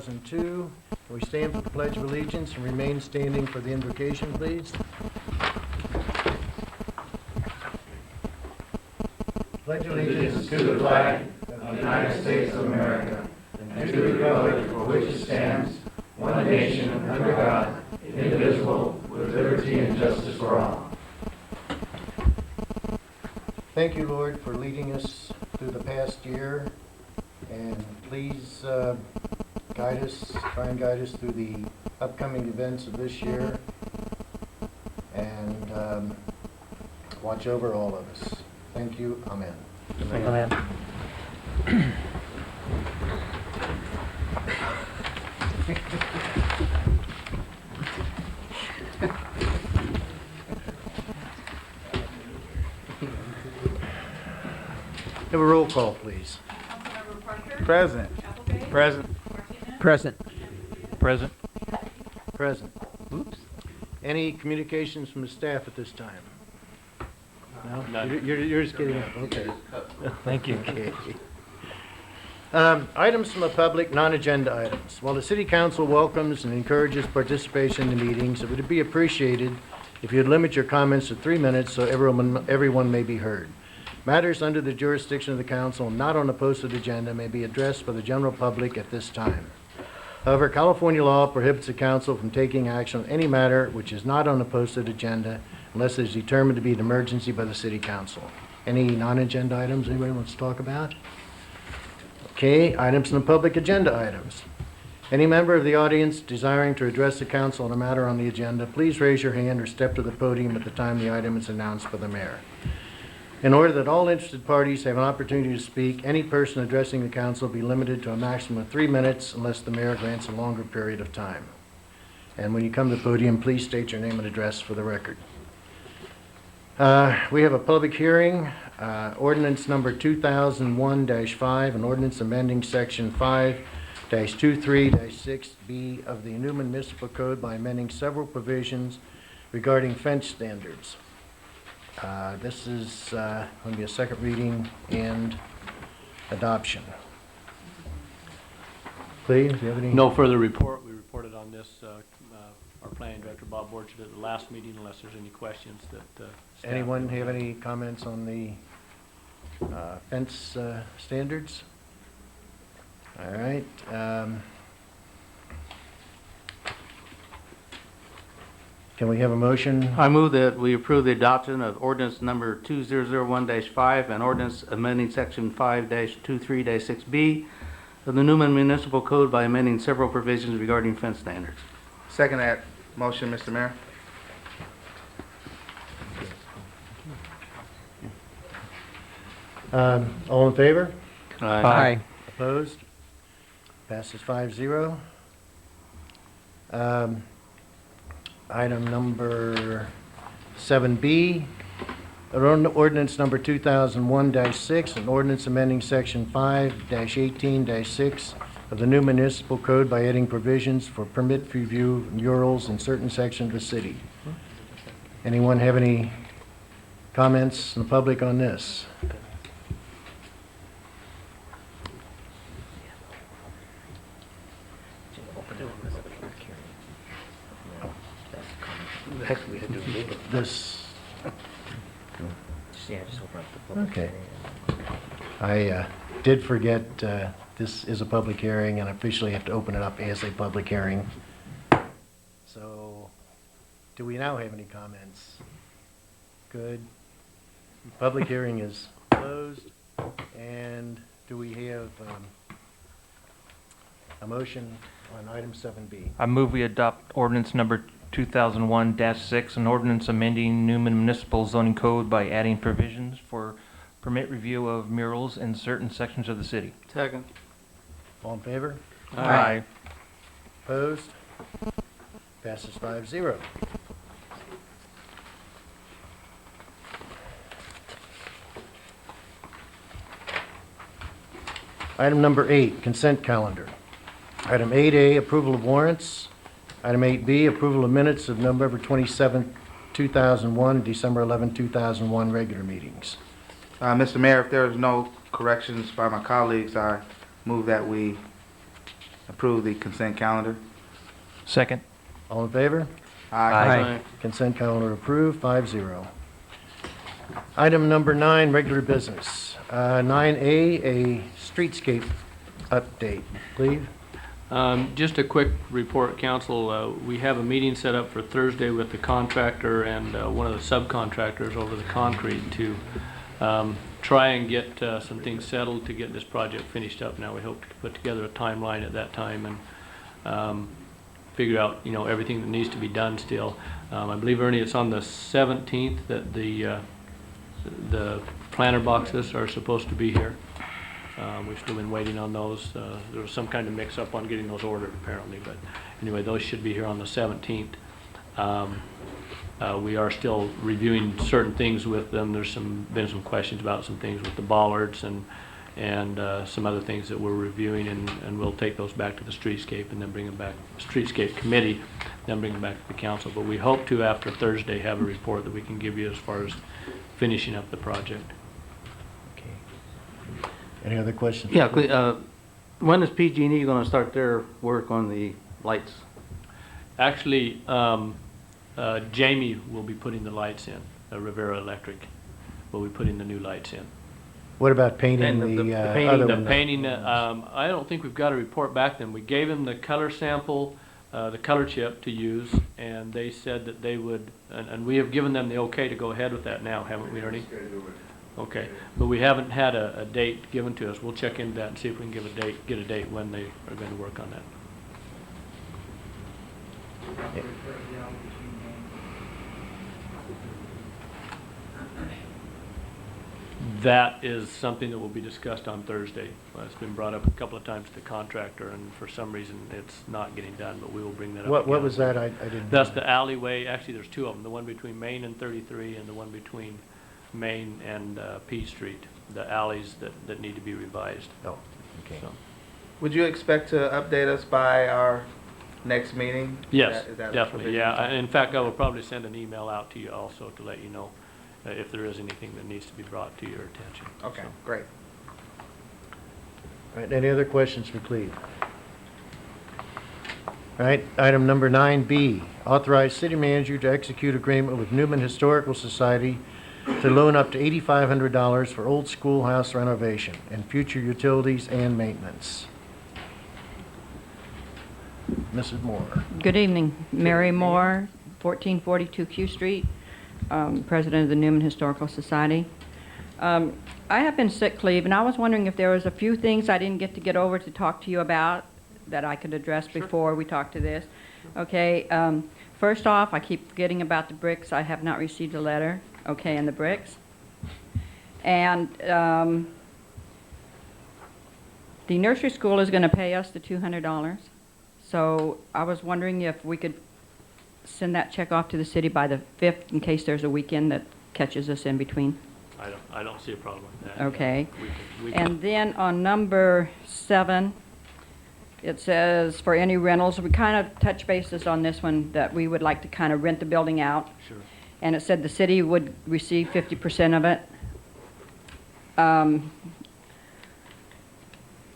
2002. Can we stand for the Pledge of Allegiance and remain standing for the invocation, please? Pledge allegiance to the flag of the United States of America and to the republic for which it stands, one nation under God, indivisible, with liberty and justice for all. Thank you, Lord, for leading us through the past year, and please try and guide us through the upcoming events of this year, and watch over all of us. Thank you. Amen. Amen. Have a roll call, please. Councilmember Parker? Present. Applegate? Present. Martinez? Present. Present. Present. Oops. Any communications from the staff at this time? No? None. You're just getting up. Okay. Thank you. Okay. Items from the public, non-agenda items. While the City Council welcomes and encourages participation in the meetings, it would be appreciated if you'd limit your comments to 3 minutes so everyone may be heard. Matters under the jurisdiction of the Council not on a posted agenda may be addressed by the general public at this time. However, California law prohibits the Council from taking action on any matter which is not on a posted agenda unless it is determined to be an emergency by the City Council. Any non-agenda items anybody wants to talk about? Okay, items in the public agenda items. Any member of the audience desiring to address the Council on a matter on the agenda, please raise your hand or step to the podium at the time the item is announced by the Mayor. In order that all interested parties have an opportunity to speak, any person addressing the Council will be limited to a maximum of 3 minutes unless the Mayor grants a longer period of time. And when you come to the podium, please state your name and address for the record. We have a public hearing, ordinance number 2001-5, an ordinance amending section 5-23-6B of the Newman Municipal Code by amending several provisions regarding fence standards. This is going to be a second reading and adoption. Please, do you have any? No further report. We reported on this, our planning director, Bob Borchard, at the last meeting, unless there's any questions that staff Anyone may have any comments on the fence standards? All right. Can we have a motion? I move that we approve the adoption of ordinance number 2001-5 and ordinance amending section 5-23-6B of the Newman Municipal Code by amending several provisions regarding fence standards. Second that motion, Mr. Mayor. All in favor? Aye. Opposed? Passes 5-0. Item number 7B, ordinance number 2001-6, an ordinance amending section 5-18-6 of the new municipal code by adding provisions for permit review murals in certain sections of the city. Anyone have any comments in the public on this? This, okay. I did forget this is a public hearing and officially have to open it up as a public hearing. So, do we now have any comments? Good. Public hearing is closed. And do we have a motion on item 7B? I move we adopt ordinance number 2001-6, an ordinance amending Newman Municipal Zoning Code by adding provisions for permit review of murals in certain sections of the city. Second. All in favor? Aye. Opposed? Passes 5-0. Item number 8, consent calendar. Item 8A, approval of warrants. Item 8B, approval of minutes of November 27, 2001, December 11, 2001 regular meetings. Mr. Mayor, if there is no corrections by my colleagues, I move that we approve the consent calendar. Second. All in favor? Aye. Consent calendar approved, 5-0. Item number 9, regular business. 9A, a streetscape update. Please. Just a quick report, council. We have a meeting set up for Thursday with the contractor and one of the subcontractors over the concrete to try and get some things settled to get this project finished up. Now we hope to put together a timeline at that time and figure out, you know, everything that needs to be done still. I believe, Ernie, it's on the 17th that the planter boxes are supposed to be here. We've still been waiting on those. There was some kind of mix-up on getting those ordered, apparently, but anyway, those should be here on the 17th. We are still reviewing certain things with them. There's been some questions about some things with the bollards and some other things that we're reviewing, and we'll take those back to the streetscape and then bring them back, streetscape committee, then bring them back to the council. But we hope to, after Thursday, have a report that we can give you as far as finishing up the project. Okay. Any other questions? Yeah, when is PG&E going to start their work on the lights? Actually, Jamie will be putting the lights in. Rivera Electric will be putting the new lights in. What about painting And the the other The one? painting, I don't think we've got a report back then. We gave them the color sample, the color chip to use, and they said that they would, and we have given them the okay to go ahead with that now, haven't we, Ernie? Okay, but we haven't had a date given to us. We'll check into that and see if we can get a date when they are going to work on that. That is something that will be discussed on Thursday. It's been brought up a couple of times to the contractor, and for some reason it's not getting done, but we will bring that up. What again. was that? I didn't. That's the alleyway. Actually, there's two of them, the one between Main and 33 and the one between Main and P Street, the alleys that need to be revised. Oh, okay. So, Would you expect to update us by our next meeting? yes, Is that a definitely, provision? yeah. In fact, I will probably send an email out to you also to let you know if there is anything that needs to be brought to your attention. Okay, So. great. All right, any other questions for Cleve? All right, item number 9B, authorize city manager to execute agreement with Newman Historical Society to loan up to $8,500 for old schoolhouse renovation and future utilities and maintenance. Mrs. Moore. Good evening. Mary Moore, 1442 Q Street, President of the Newman Historical Society. I have been sick, Cleve, and I was wondering if there was a few things I didn't get over to talk to you about that I could address before we talk to this. Okay, first off, I keep forgetting about the bricks. I have not received a letter, okay, and the bricks. And the nursery school is going to pay us the $200. So I was wondering if we could send that check off to the city by the 5th in case there's a weekend that catches us in between. I don't see a problem with that. Okay. We can, And then on number 7, it says for any rentals, we kind of touch bases on this one that we would like to kind of rent the building out. sure. And it said the city would receive 50% of it.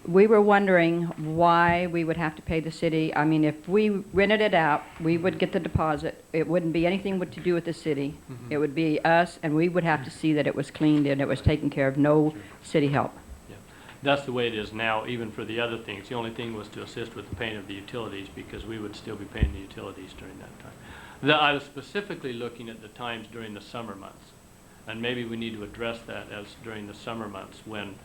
We were wondering why we would have to pay the city. I mean, if we rented it out, we would get the deposit. It wouldn't be anything to do with the city. Mhm. It would be us, and we would have to see that it was cleaned and it was taken care of, no city help. Yeah, that's the way it is now, even for the other things. The only thing was to assist with the paying of the utilities, because we would still be paying the utilities during that time. I was specifically looking at the times during the summer months, and maybe we need to address that as during the summer months when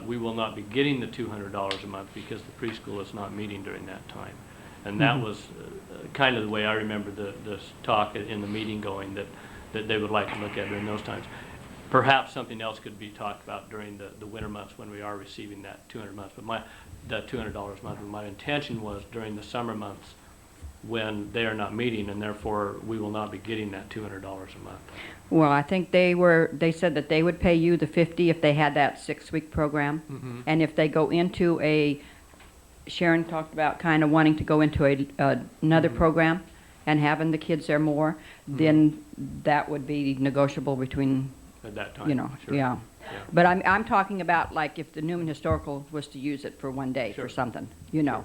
we will not be getting the $200 a month because the preschool is not meeting during that time. And that was kind of the way I remember the talk in the meeting going, that they would like to look at during those times. Perhaps something else could be talked about during the winter months when we are receiving that $200 a month. But that $200 a month, my intention was during the summer months when they are not meeting, and therefore we will not be getting that $200 a month. Well, I think they said that they would pay you the 50 if they had that 6-week program. Mm-hmm. And if they go into Sharon talked about kind of wanting to go into another Mhm. program and having the kids there more, then that would be negotiable between, At that time, you know, sure. yeah. Yeah. But I'm talking about like if the Newman Historical was to use it for one day Sure. for something, you know.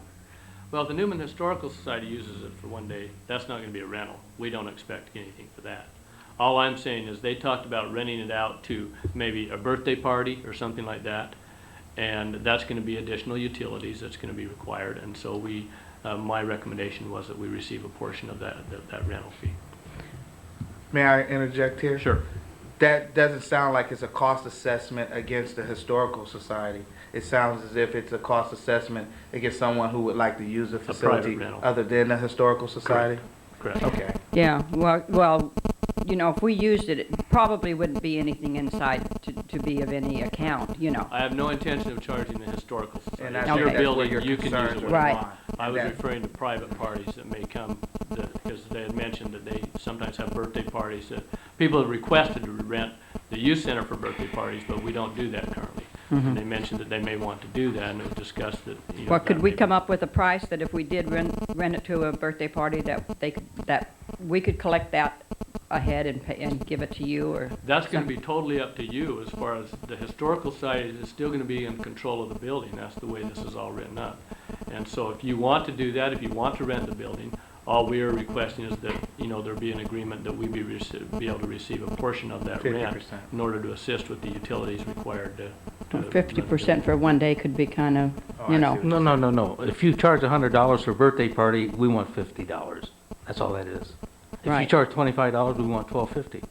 Well, if the Newman Historical Society uses it for one day, that's not gonna be a rental. We don't expect anything for that. All I'm saying is they talked about renting it out to maybe a birthday party or something like that. And that's gonna be additional utilities that's gonna be required. And so my recommendation was that we receive a portion of that rental fee. May I interject here? Sure. That doesn't sound like it's a cost assessment against the Historical Society. It sounds as if it's a cost assessment against someone who would like to use the facility rental. other than the Historical Society? Correct. Okay. Yeah, well, you know, if we used it, it probably wouldn't be anything inside to be of any account, you know. I have no intention of charging the Historical Society. And It's that's your Okay. building, your you can use concerns it were whenever you Right. want. I was That- referring to private parties that may come, because they had mentioned that they sometimes have birthday parties. People have requested to rent the youth center for birthday parties, but we don't do that currently. And they mentioned that they may want to do that, and it was discussed that, you know. Well, could that we may come be- up with a price that if we did rent it to a birthday party, that we could collect that ahead and pay, and give it to you, or? That's gonna be totally up to you as far as the Historical Society is still gonna be in control of the building. That's the way this is all written up. And so if you want to do that, if you want to rent the building, all we are requesting is that, you know, there be an agreement that we be able to receive a portion of that rent 50%. in order to assist with the utilities required to. run the 50% for one day could be kind of, Oh, you I know. see. No. If you charge $100 for a birthday party, we want $50. That's all that is. If you Right. charge $25, we want $12.50.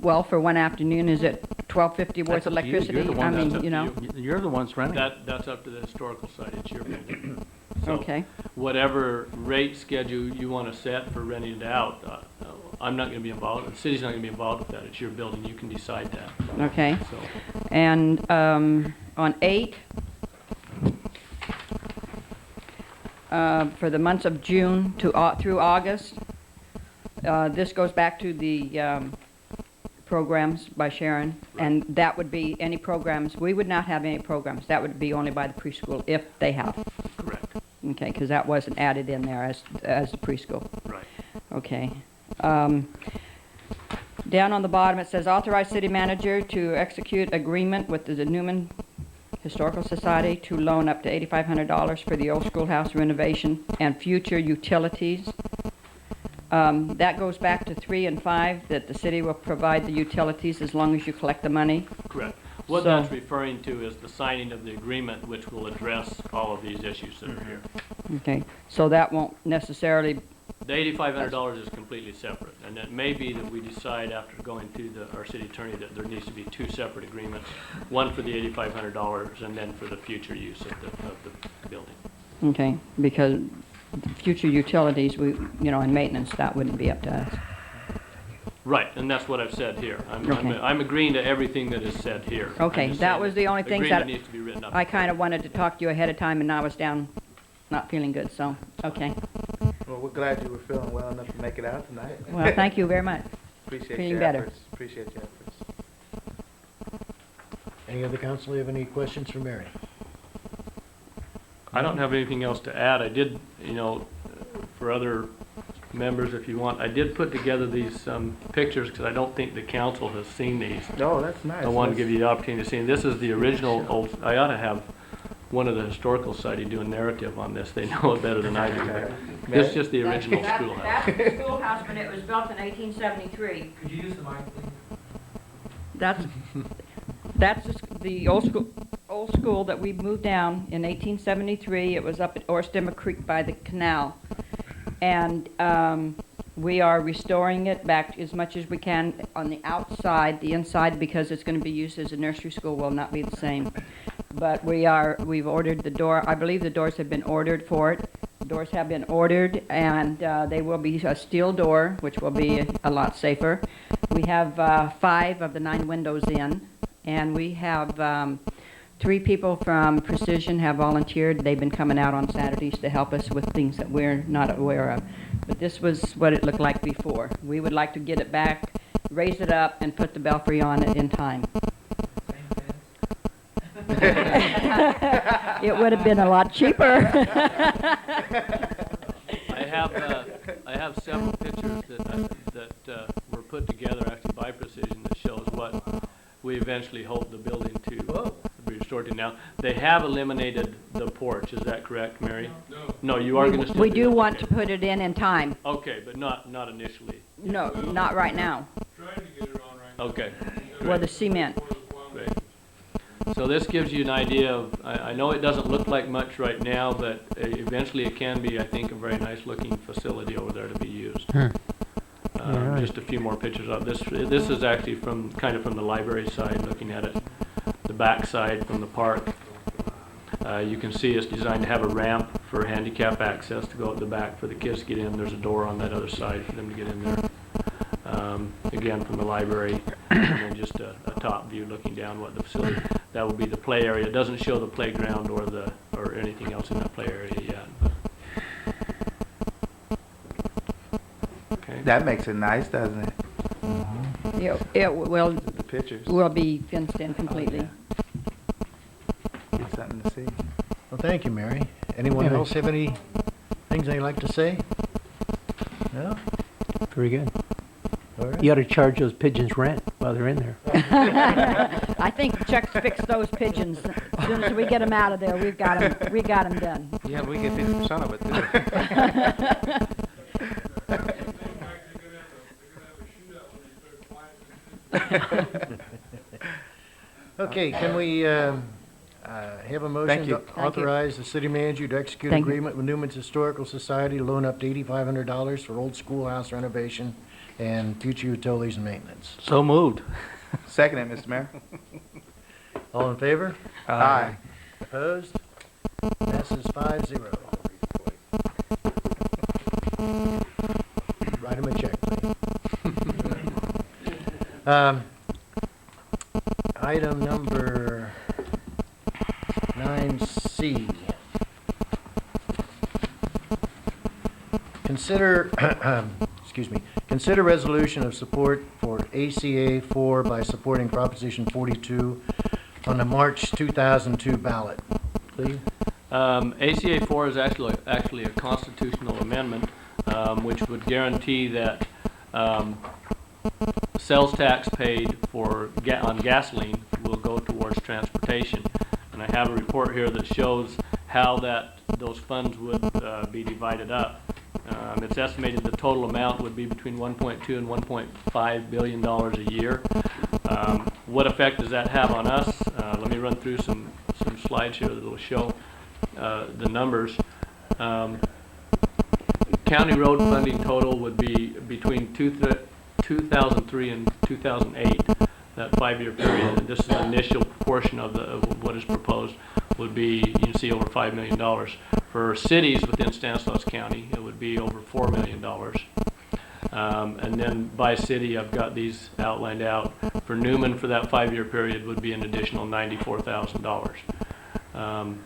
Well, for one afternoon, is it $12.50 worth That's up to you. You're electricity? the I one that's mean, up you to know, you. You're the ones renting. That's up to the Historical Society. It's your building. So okay, whatever rate schedule you want to set for renting it out, I'm not going to be involved. The city's not going to be involved with that. It's your building. You can decide that. okay. So. And on 8, for the months of June through August, this goes back to the programs by Sharon, and that would be any programs. We would not have any programs. That would be only by the preschool if they have. Correct. Okay, because that wasn't added in there as the preschool. Right. Okay. Down on the bottom, it says authorize city manager to execute agreement with the Newman Historical Society to loan up to $8,500 for the old schoolhouse renovation and future utilities. That goes back to 3 and 5, that the city will provide the utilities as long as you collect the money. Correct. What So- that's referring to is the signing of the agreement, which will address all of these issues that are here. Okay, so that won't necessarily, The $8,500 is completely separate, and it may be that we decide after going to our city attorney that there needs to be 2 separate agreements, one for the $8,500 and then for the future use of the building. okay, because future utilities, and maintenance, that wouldn't be up to us. Right, and that's what I've said here. Okay. I'm agreeing to everything that is said here. I'm Okay, just that saying was the only things that agreement needs to be written up. I kind of wanted to talk to you ahead of time, and I was down, not feeling good, so, okay. Well, we're glad you were feeling well enough to make it out tonight. Well, thank you very much. Appreciate feeling your better. efforts. Appreciate your efforts. Any other council have any questions for Mary? I don't have anything else to add. I did, for other members, if you want, I did put together these pictures because I don't think the council has seen these. Oh, that's nice. I want to give you the opportunity to see. And this is the original old, I ought to have one of the Historical Society do a narrative on this. They know it better than I do. This is just the original schoolhouse. That's the schoolhouse, but it was built in 1873. Could you use the mic, please? That's the old school that we moved down in 1873. It was up at Orstemma Creek by the canal. And we are restoring it back as much as we can on the outside. The inside, because it's going to be used as a nursery school, will not be the same. But we've ordered the door. I believe the doors have been ordered for it. The doors have been ordered, and they will be a steel door, which will be a lot safer. We have 5 of the 9 windows in, and we have 3 people from Precision have volunteered. They've been coming out on Saturdays to help us with things that we're not aware of. But this was what it looked like before. We would like to get it back, raise it up, and put the belfry on it in time. It would have been a lot cheaper. I have several pictures that were put together actually by Precision that shows what we eventually hope the building to be restored to now. They have eliminated the porch, is that correct, Mary? No, you are gonna still We do do that, want okay. to put it in time. Okay, but not initially. No, not right now. Okay. Well, the cement. Great. So this gives you an idea of, I know it doesn't look like much right now, but eventually it can be, I think, a very nice looking facility over there to be used. right. Just a few more pictures of this. This is actually kind of from the library side, looking at it, the back side from the park. You can see it's designed to have a ramp for handicap access to go at the back for the kids to get in. There's a door on that other side for them to get in there. Again, from the library, and then just a top view looking down what the facility, that would be the play area. It doesn't show the playground or anything else in that play area yet. Okay. That makes it nice, doesn't it? It will The pictures. be fenced in completely. It's something to see. Well, thank you, Mary. Anyone Yeah. else have any things they'd like to say? No? Very good. All right. You ought to charge those pigeons rent while they're in there. I think Chuck's fixed those pigeons. As soon as we get them out of there, we got them done. Yeah, we get 50% of it, too. Okay, can we have a motion Thank to you. Thank you. authorize the city manager to execute Thank you. agreement with Newman's Historical Society to loan up to $8,500 for old schoolhouse renovation and future utilities and maintenance? So moved. Second it, Mr. Mayor. All in favor? Aye. Opposed? Passes 5-0. Write him a check, please. Item number 9C. Consider, excuse me, consider resolution of support for ACA 4 by supporting Proposition 42 on the March 2002 ballot. Please. ACA 4 is actually a constitutional amendment, which would guarantee that sales tax paid on gasoline will go towards transportation. And I have a report here that shows how those funds would be divided up. It's estimated the total amount would be between $1.2 and $1.5 billion a year. What effect does that have on us? Let me run through some slides here that will show the numbers. County road funding total would be between 2003 and 2008, that 5-year period. And this is the initial portion of what is proposed, would be, you can see, over $5 million. For cities within Stanislaus County, it would be over $4 million. And then by city, I've got these outlined out. For Newman, for that 5-year period, would be an additional $94,000.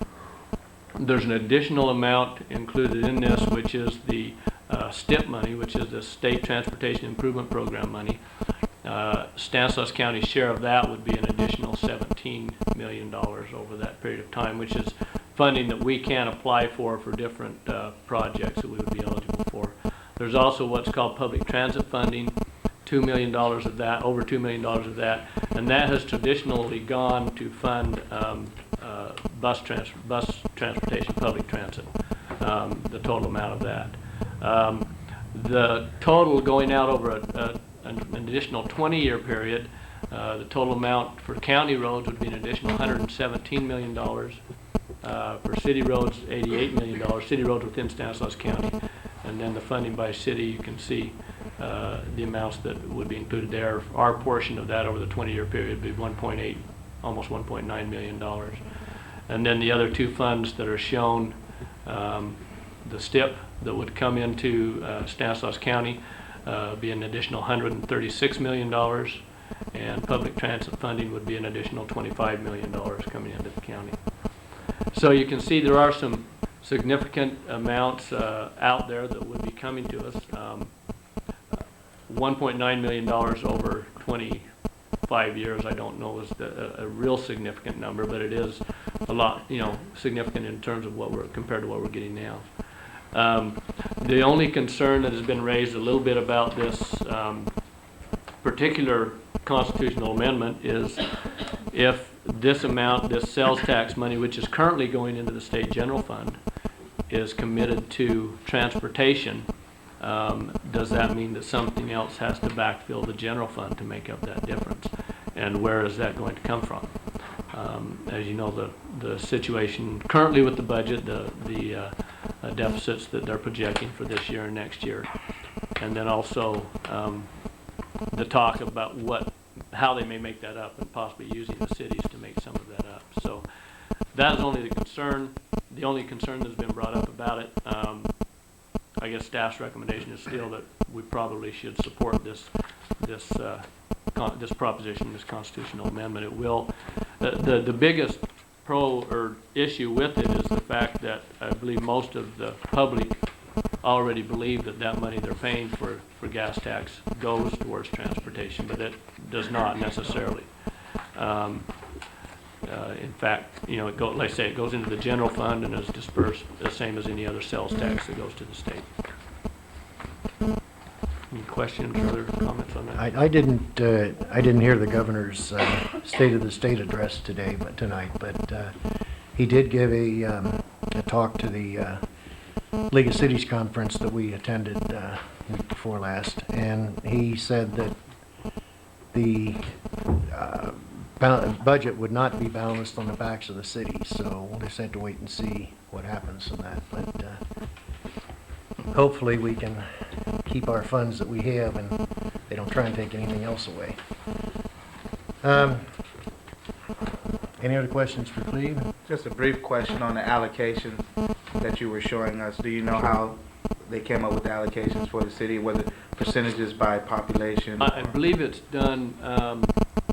There's an additional amount included in this, which is the STIP money, which is the State Transportation Improvement Program money. Stanislaus County's share of that would be an additional $17 million over that period of time, which is funding that we can apply for different projects that we would be eligible for. There's also what's called public transit funding, $2 million of that, over $2 million of that, and that has traditionally gone to fund bus transportation, public transit, the total amount of that. The total going out over an additional 20-year period, the total amount for county roads would be an additional $117 million. For city roads, $88 million, city roads within Stanislaus County. And then the funding by city, you can see the amounts that would be included there. Our portion of that over the 20-year period would be 1.8, almost $1.9 million. And then the other two funds that are shown, the STIP that would come into Stanislaus County, be an additional $136 million, and public transit funding would be an additional $25 million coming into the county. So you can see there are some significant amounts out there that would be coming to us. $1.9 million over 25 years, I don't know is a real significant number, but it is a lot, significant in terms of compared to what we're getting now. The only concern that has been raised a little bit about this particular constitutional amendment is if this amount, this sales tax money, which is currently going into the state general fund, is committed to transportation, does that mean that something else has to backfill the general fund to make up that difference? And where is that going to come from? As you know, the situation currently with the budget, the deficits that they're projecting for this year and next year, and then also the talk about how they may make that up and possibly using the cities to make some of that up. So that is only the only concern that's been brought up about it. I guess staff's recommendation is still that we probably should support this proposition, this constitutional amendment. It will, the biggest pro or issue with it is the fact that I believe most of the public already believe that money they're paying for gas tax goes towards transportation, but it does not necessarily. In fact, you know, like I say, it goes into the general fund and is dispersed the same as any other sales tax that goes to the state. Any questions or other comments on that? I didn't hear the governor's State of the State address tonight, but he did give a talk to the League of Cities conference that we attended week before last, and he said that the budget would not be balanced on the backs of the cities, so we'll just have to wait and see what happens in that. But hopefully we can keep our funds that we have and they don't try and take anything else away. Any other questions for Cleve? Just a brief question on the allocations that you were showing us. Do you know how they came up with the allocations for the city? Was it percentages by population? I believe it's done,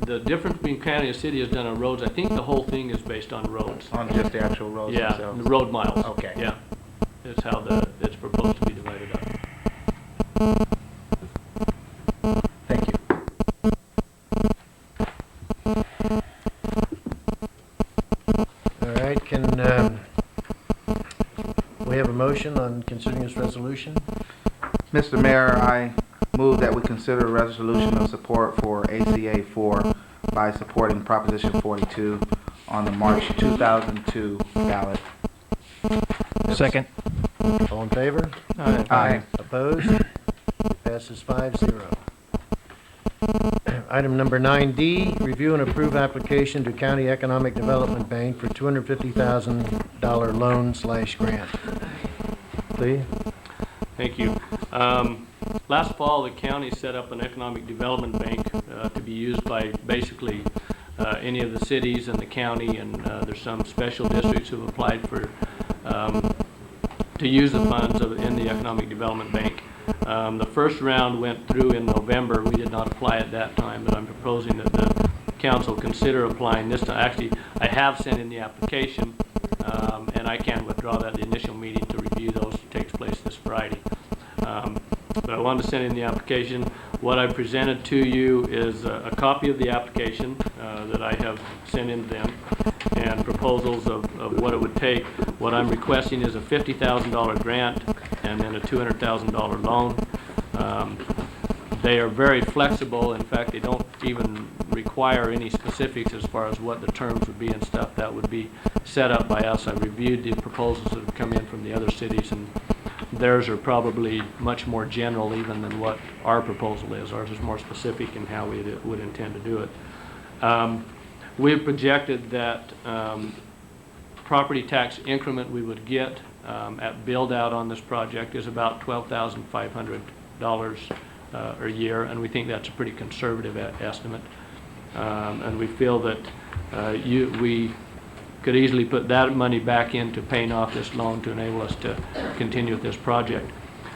the difference between county and city is done on roads. I think the whole thing is based on roads. On just the actual roads Yeah, themselves? the road miles. Okay. Yeah, that's how it's proposed to be divided up. Thank you. All right, can we have a motion on considering this resolution? Mr. Mayor, I move that we consider a resolution of support for ACA 4 by supporting Proposition 42 on the March 2002 ballot. Second. All in favor? Aye. Opposed? Passes 5-0. Item number 9D, review and approve application to County Economic Development Bank for $250,000 loan/grant. Please. Thank you. Last fall, the county set up an economic development bank to be used by basically any of the cities in the county, and there's some special districts who have applied for to use the funds in the economic development bank. The first round went through in November. We did not apply at that time, but I'm proposing that the council consider applying this time. Actually, I have sent in the application, and I can withdraw that. The initial meeting to review those takes place this Friday. But I wanted to send in the application. What I presented to you is a copy of the application that I have sent in to them, and proposals of what it would take. What I'm requesting is a $50,000 grant and then a $200,000 loan. They are very flexible. In fact, they don't even require any specifics as far as what the terms would be and stuff. That would be set up by us. I reviewed the proposals that have come in from the other cities, and theirs are probably much more general even than what our proposal is. Ours is more specific in how we would intend to do it. We've projected that property tax increment we would get at build out on this project is about $12,500 a year, and we think that's a pretty conservative estimate. And we feel that we could easily put that money back into paying off this loan to enable us to continue with this project.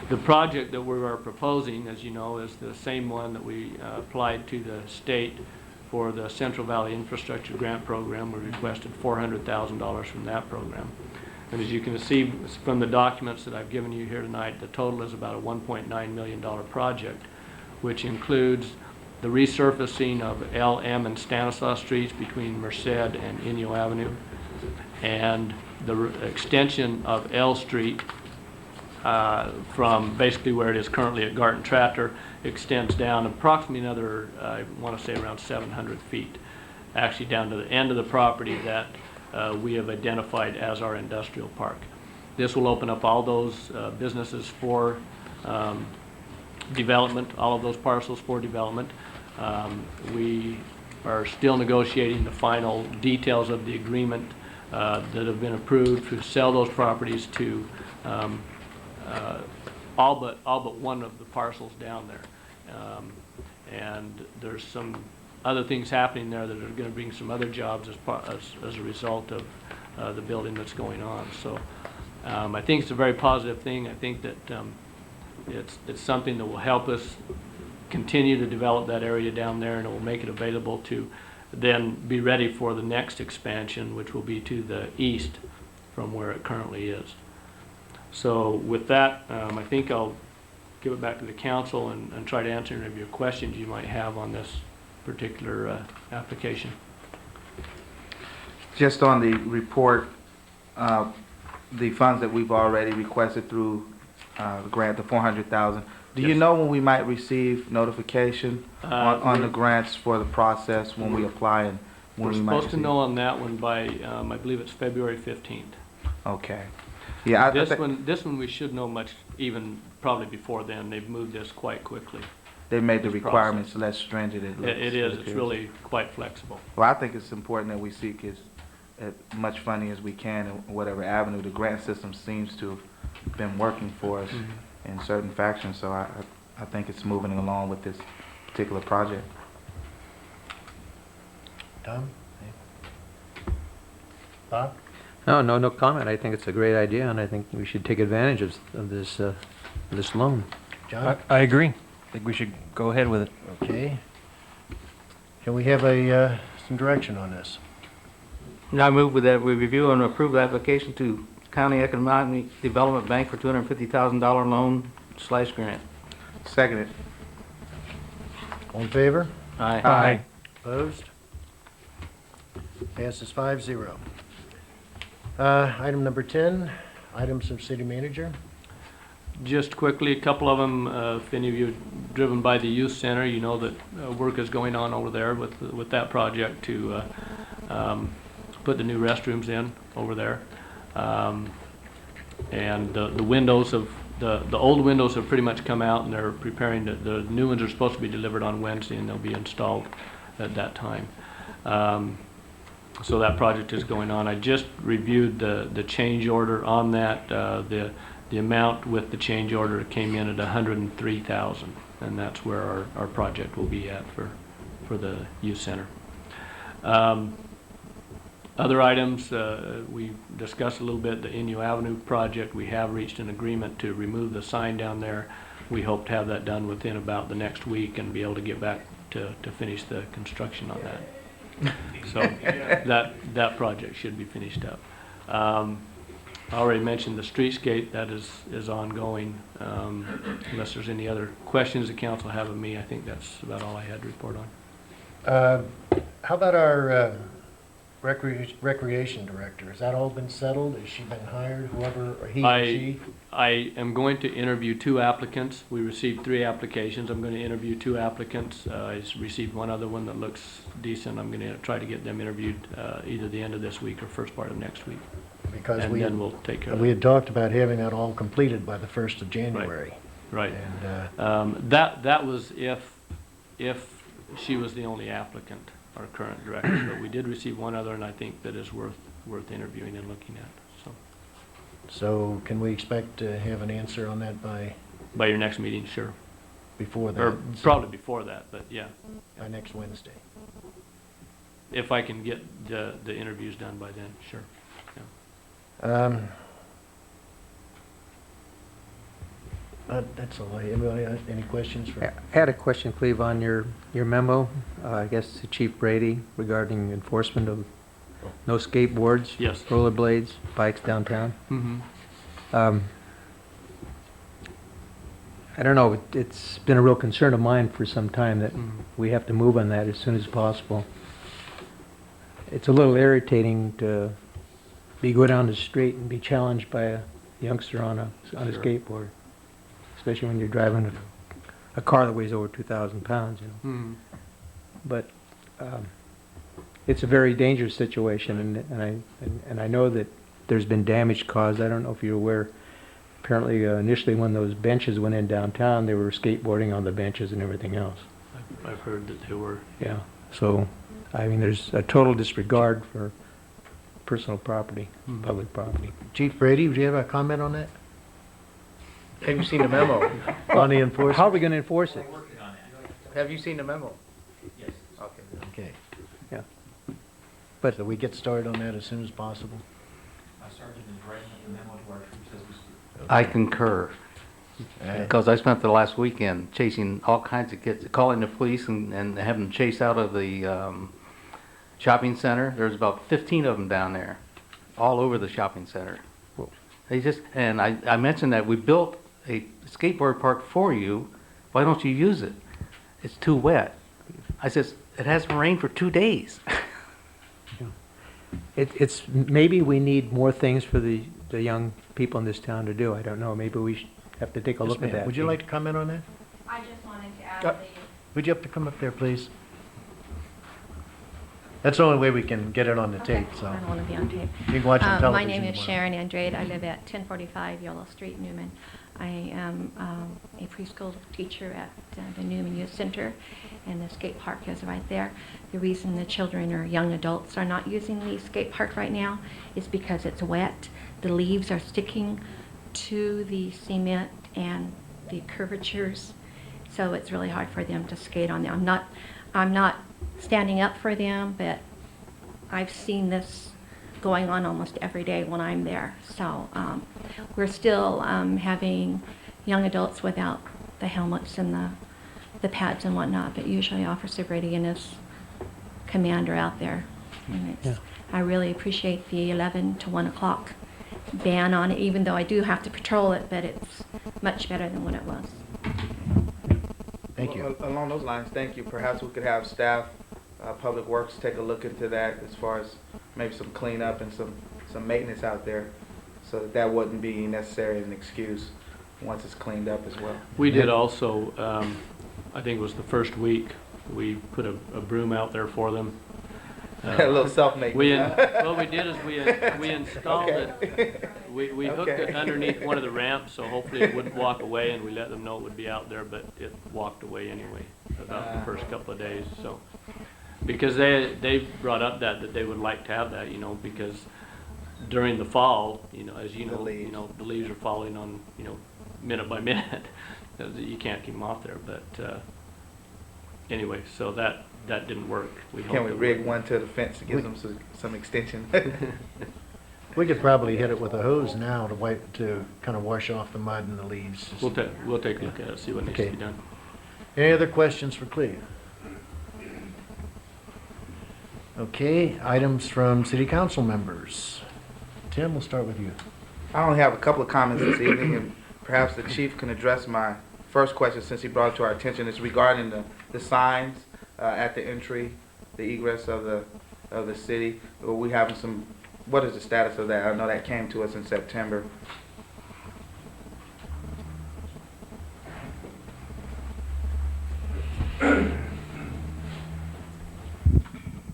The project that we are proposing, as you know, is the same one that we applied to the state for the Central Valley Infrastructure Grant Program. We requested $400,000 from that program. And as you can see from the documents that I've given you here tonight, the total is about a $1.9 million project, which includes the resurfacing of L, M, and Stanislaus Streets between Merced and Inyo Avenue, and the extension of L Street from basically where it is currently at Garten Tractor, extends down approximately another, I want to say around 700 feet. actually down to the end of the property that we have identified as our industrial park. This will open up all those businesses for development, all of those parcels for development. We are still negotiating the final details of the agreement that have been approved to sell those properties to all but one of the parcels down there. And there's some other things happening there that are going to bring some other jobs as a result of the building that's going on. So I think it's a very positive thing. I think that it's something that will help us continue to develop that area down there, and it will make it available to then be ready for the next expansion, which will be to the east from where it currently is. So with that, I think I'll give it back to the council and try to answer any of your questions you might have on this particular application. Just on the report, the funds that we've already requested through the grant, the 400,000. Do you Yes. know when we might receive notification on the we're- grants for the process when we apply and when We're we might supposed to receive? know on that one by, I believe it's February 15th. Okay. Yeah, I This think one we should know much, even probably before then. They've moved this quite quickly. they made the this requirements less stringent. It is, it's appears. really quite flexible. Well, I think it's important that we seek as much funding as we can in whatever avenue. The grant system seems to have been working for us in certain factions, so I think it's moving along with this particular project. Tom? Bob? No comment. I think it's a great idea, and I think we should take advantage of this loan. John? I agree. I think we should go ahead with it. Okay. Can we have some direction on this? And I move with that we review and approve the application to County Economic Development Bank for $250,000 loan/grant. Seconded. All in favor? Aye. Opposed? Passes 5-0. Item number 10, items of city manager. Just quickly, a couple of them, if any of you have driven by the youth center, you know that work is going on over there with that project to put the new restrooms in over there. And the windows of, the old windows have pretty much come out, and they're preparing, the new ones are supposed to be delivered on Wednesday, and they'll be installed at that time. So that project is going on. I just reviewed the change order on that. The amount with the change order came in at $103,000, and that's where our project will be at for the youth center. Other items, we discussed a little bit the Inyo Avenue project. We have reached an agreement to remove the sign down there. We hope to have that done within about the next week and be able to get back to finish the construction on that. So that project should be finished up. I already mentioned the streetscape. That is ongoing. Unless there's any other questions the council have of me, I think that's about all I had to report on. How about our recreation director? Has that all been settled? Has she been hired, whoever, or he or she? I am going to interview 2 applicants. We received 3 applications. I'm going to interview 2 applicants. I received one other one that looks decent. I'm going to try to get them interviewed either the end of this week or first part of next week. Because And then we'll take care of we it. had talked about having that all completed by the 1st of January. Right. And That was if she was the only applicant, our current director. But we did receive one other, and I think that is worth interviewing and looking at. so can we expect to have an answer on that by By your next meeting, sure. before that? Or probably before that, but yeah. By next Wednesday? If I can get the interviews done by then, sure. That's all. Anybody have any questions for? I had a question, Cleve, on your memo, I guess to Chief Brady regarding enforcement of no skateboards, Yes. rollerblades, bikes downtown. Mm-hmm. I don't know, it's been a real concern of mine for some time that we have to move on that as soon as possible. It's a little irritating to go down the street and be challenged by a youngster on a Sure. skateboard, especially when you're driving a car that weighs over 2,000 pounds, you know. Mm-hmm. But it's a very dangerous situation, and I know that there's been damage caused. I don't know if you're aware. Apparently, initially when those benches went in downtown, they were skateboarding on the benches and everything else. I've heard that they were. Yeah, so, I mean, there's a total disregard for personal property, Mhm. public property. Chief Brady, do you have a comment on that? Have you seen the memo? On the enforcement? How are we going to enforce it? Have you seen the memo? Yes. Okay. Okay. Yeah. But so we get started on that as soon as possible? Sergeant is writing up the memo to our troops as we speak. I concur, because I spent the last weekend chasing all kinds of kids, calling the police and having them chased out of the shopping center. There's about 15 of them down there, all over the shopping center. They just, and I mentioned that we built a skateboard park for you. Why don't you use it? It's too wet. I says, it hasn't rained for 2 days. It's, maybe we need more things for the young people in this town to do. I don't know. Maybe we should have to take a Yes, look at ma'am. that. Would you like to comment on that? I just wanted to add Would you have to come up there, please? That's the only way we can get it on the tape, so I don't want to be on tape. you can watch it on television. My name is tomorrow. Sharon Andrade. I live at 1045 Yellow Street, Newman. I am a preschool teacher at the Newman Youth Center, and the skate park is right there. The reason the children or young adults are not using the skate park right now is because it's wet. The leaves are sticking to the cement and the curvatures, so it's really hard for them to skate on there. I'm not standing up for them, but I've seen this going on almost every day when I'm there. So we're still having young adults without the helmets and the pads and whatnot, but usually Officer Brady and his command are out there. And it's, I really appreciate the 11 to 1 o'clock ban on it, even though I do have to patrol it, but it's much better than what it was. Thank you. Well, along those lines, thank you. Perhaps we could have staff, Public Works, take a look into that as far as maybe some cleanup and some maintenance out there, so that wouldn't be necessary as an excuse once it's cleaned up as well. We did also, I think it was the first week, we put a broom out there for them. A little self-maintenance. What we did is we installed it. We hooked it underneath one of the ramps, so hopefully it wouldn't walk away, and we let them know it would be out there, but it walked away anyway about the first couple of days. So because they brought up that they would like to have that, because during the fall, as you know, the leaves are falling on, minute by minute. You can't keep them off there, but anyway, so that didn't work. Can we rig one to the fence to give them some extension? We could probably hit it with a hose now to kind of wash off the mud and the leaves. We'll take a look at it, see what needs to be done. Any other questions for Cleve? Okay, items from city council members. Tim, we'll start with you. I only have a couple of comments this evening, and perhaps the chief can address my first question since he brought it to our attention. It's regarding the signs at the entry, the egress of the city. We having some. What is the status of that? I know that came to us in September.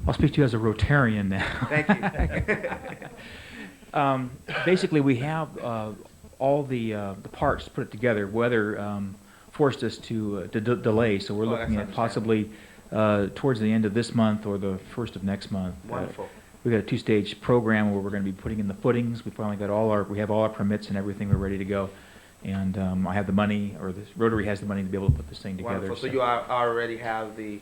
I'll speak to you as a Rotarian now. Thank you. Basically, we have all the parts to put it together. Weather forced us to delay, so we're looking at possibly towards the end of this month or the first of next month. Wonderful. We've got a two-stage program where we're going to be putting in the footings. We finally got we have all our permits and everything. We're ready to go, and I have the money, or the Rotary has the money to be able to put this thing together. Wonderful. So you already have the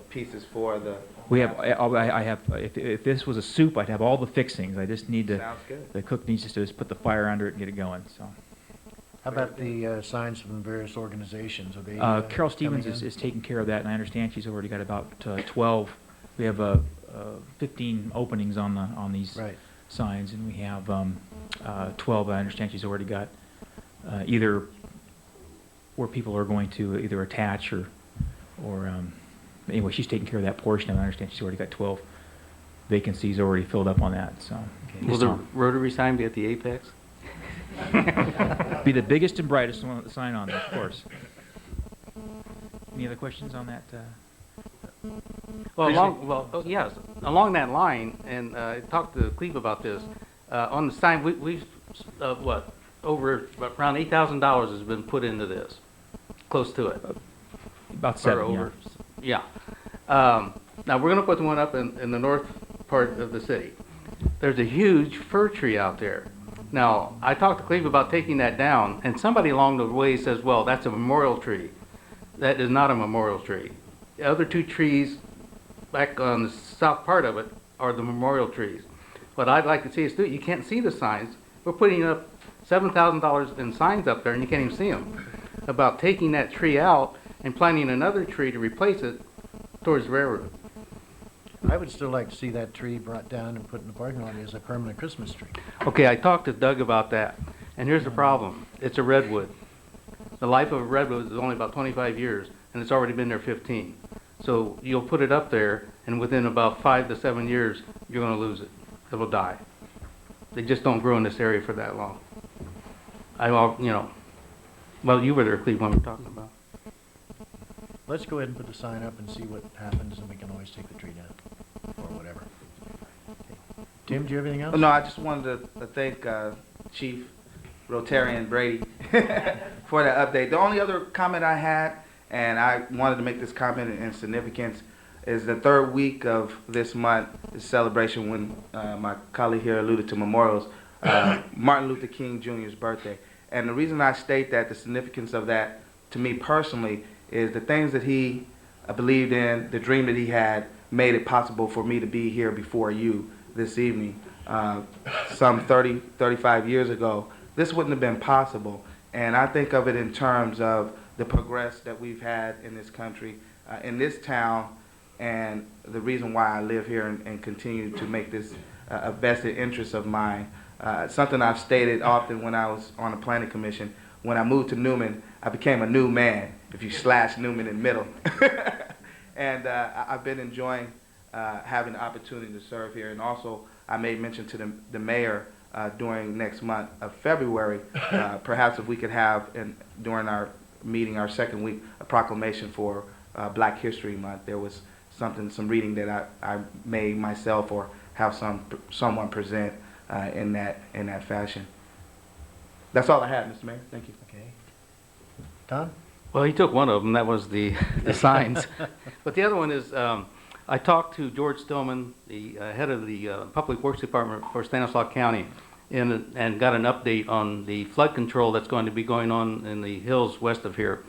pieces for the. We have. I have. If this was a soup, I'd have all the fixings. I just need to. Sounds good. The cook needs to just put the fire under it and get it going. So. How about the signs from various organizations? Are they Carol Stevens coming in? is taking care of that, and I understand she's already got about 12. We have 15 openings on these signs, and we have 12. I understand she's already got either where people are going to either attach or anyway, she's taking care of that portion. And I understand she's already got 12 vacancies already filled up on that. So Will the Rotary sign be at the apex? be the biggest and brightest one sign on there, of course. Any other questions on that? Well, yes, along that line, and I talked to Cleve about this, on the sign, we've, over around $8,000 has been put into this, close to it. About Or 7, over, yeah. Now, we're gonna put the one up in the north part of the city. There's a huge fir tree out there. Now, I talked to Cleve about taking that down, and somebody along the way says, well, that's a memorial tree. That is not a memorial tree. The other two trees back on the south part of it are the memorial trees. What I'd like to see us do, you can't see the signs. We're putting up $7,000 in signs up there and you can't even see them. About taking that tree out and planting another tree to replace it towards the railroad. I would still like to see that tree brought down and put in the parking lot as a permanent Christmas tree. Okay, I talked to Doug about that, and here's the problem. It's a redwood. The life of a redwood is only about 25 years, and it's already been there 15. So you'll put it up there, and within about 5 to 7 years, you're going to lose it. It will die. They just don't grow in this area for that long. Well, you were there, Cleve, when we were talking about. Let's go ahead and put the sign up and see what happens, and we can always take the tree down, or whatever. Okay. Tim, do you have anything else? No, I just wanted to thank Chief Rotarian Brady for that update. The only other comment I had, and I wanted to make this comment in significance, is the third week of this month is celebration when my colleague here alluded to memorials, Martin Luther King Jr.'s birthday. And the reason I state that, the significance of that, to me personally, is the things that he believed in, the dream that he had, made it possible for me to be here before you this evening. Some 30, 35 years ago, this wouldn't have been possible. And I think of it in terms of the progress that we've had in this country, in this town, and the reason why I live here and continue to make this a vested interest of mine. Something I've stated often when I was on the planning commission. When I moved to Newman, I became a new man, if you slash Newman in the middle. And I've been enjoying having the opportunity to serve here. And also, I made mention to the mayor during next month of February, perhaps if we could have, during our meeting, our second week, a proclamation for Black History Month. There was some reading that I made myself or have someone present in that fashion. That's all I had, Mr. Mayor. Thank you. Okay. Don? Well, he took one of them. That was the signs. But the other one is, I talked to George Stillman, the head of the Public Works Department for Stanislaus County, and got an update on the flood control that's going to be going on in the hills west of here.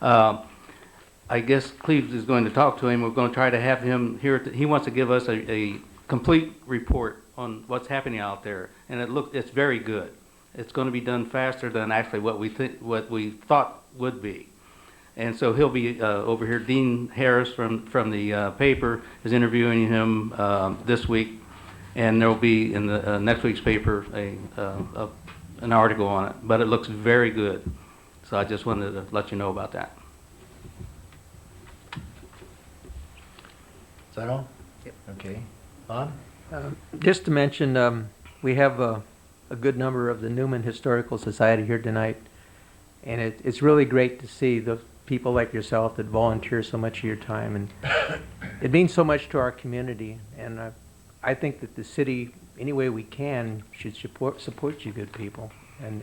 I guess Cleve is going to talk to him. We're going to try to have him here. He wants to give us a complete report on what's happening out there, and it's very good. It's going to be done faster than actually what we thought would be. And so he'll be over here. Dean Harris from the paper is interviewing him this week, and there will be in the next week's paper an article on it. But it looks very good. So I just wanted to let you know about that. Is that all? Yep. Okay. Bob? Just to mention, we have a good number of the Newman Historical Society here tonight, and it's really great to see the people like yourself that volunteer so much of your time, and it means so much to our community. And I think that the city, any way we can, should support you good people. And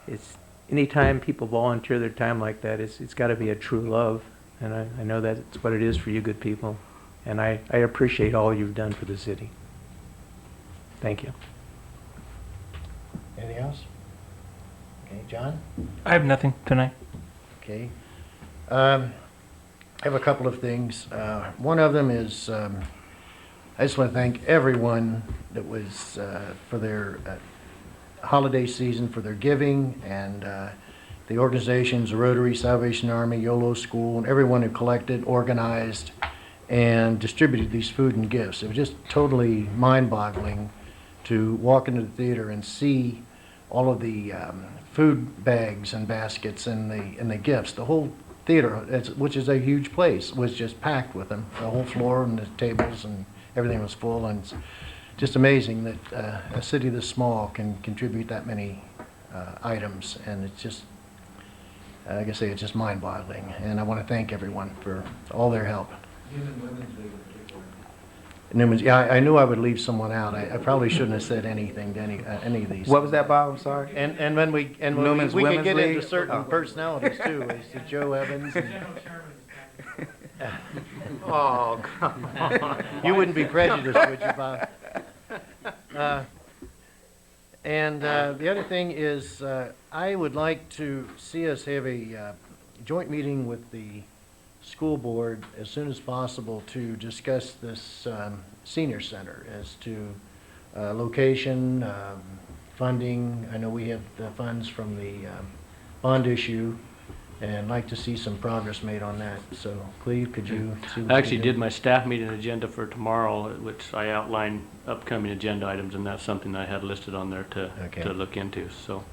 it's anytime people volunteer their time like that, it's got to be a true love, and I know that it's what it is for you good people, and I appreciate all you've done for the city. Thank you. Anything else? Okay, John? I have nothing tonight. Okay. I have a couple of things. One of them is I just want to thank everyone that was for their holiday season, for their giving, and the organizations, Rotary, Salvation Army, YOLO School, and everyone who collected, organized, and distributed these food and gifts. It was just totally mind-boggling to walk into the theater and see all of the food bags and baskets and the gifts. The whole theater, which is a huge place, was just packed with them. The whole floor and the tables and everything was full. And it's just amazing that a city this small can contribute that many items. And it's just like I say, it's just mind-boggling, and I want to thank everyone for all their help. Newman's, yeah, I knew I would leave someone out. I probably shouldn't have said anything to any of these. What was that, Bob? I'm sorry. And when we Newman's we could Women's get into League? certain Oh. personalities too, as to Joe Evans. And, Oh, come on. you wouldn't be prejudiced, would you, Bob? The other thing is, I would like to see us have a joint meeting with the school board as soon as possible to discuss this senior center as to location, funding. I know we have the funds from the bond issue, and like to see some progress made on that. So, Cleve, could you see what I you actually can did do? my staff meeting agenda for tomorrow, which I outlined upcoming agenda items, and that's something I had listed on there Okay. to look into, so.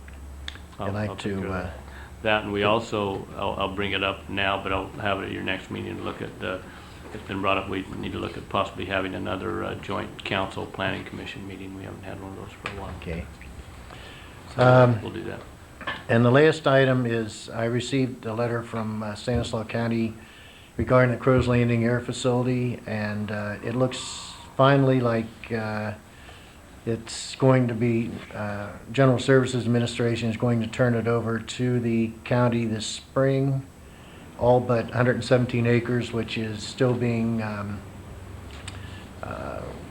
I'd like I'll take to, care of that, and we also, I'll bring it up now, but I'll have it at your next meeting to look at, it's been brought up, we need to look at possibly having another joint council planning commission meeting. We haven't had one of those for a while. Okay. So we'll do that. And the last item is, I received a letter from Stanislaus County regarding the Crow's Landing Air Facility, and it looks finally like it's going to be, General Services Administration is going to turn it over to the county this spring, all but 117 acres, which is still being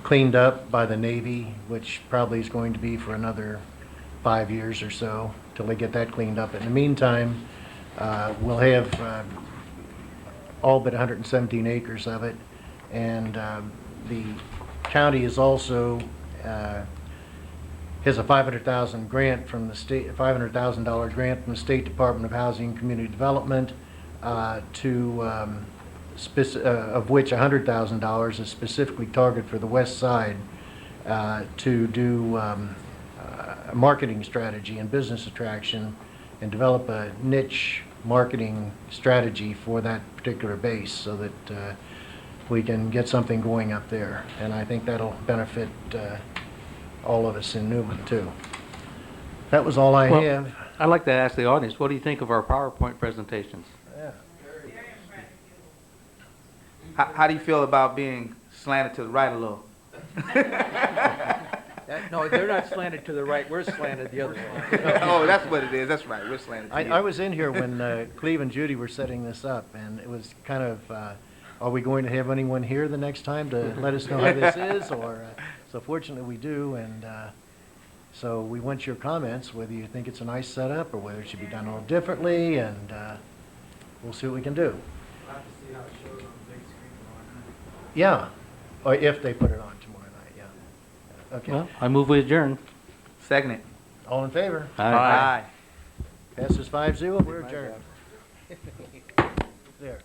cleaned up by the Navy, which probably is going to be for another 5 years or so till they get that cleaned up. In the meantime, we'll have all but 117 acres of it, and the county is also has a $500,000 grant from the state, $500,000 grant from the State Department of Housing and Community Development, of which $100,000 is specifically targeted for the west side to do a marketing strategy and business attraction and develop a niche marketing strategy for that particular base so that we can get something going up there. And I think that'll benefit all of us in Newman too. That was all I Well, have. I'd like to ask the audience, what do you think of our PowerPoint presentations? Yeah. How do you feel about being slanted to the right a little? No, they're not slanted to the right, we're slanted the other way. Oh, that's what it is. That's right. We're slanted to you. I was in here when Cleve and Judy were setting this up, and it was kind of, are we going to have anyone here the next time to let us know how this is? Or so fortunately we do, and so we want your comments, whether you think it's a nice setup or whether it should be done a little differently, and we'll see what we can do. I'll have to see how it shows on the big screen tomorrow night. Yeah, or if they put it on tomorrow night, yeah. Okay. Well, I move we adjourn. Second it. All in favor? Aye. Passes 5-0, we're adjourned. There.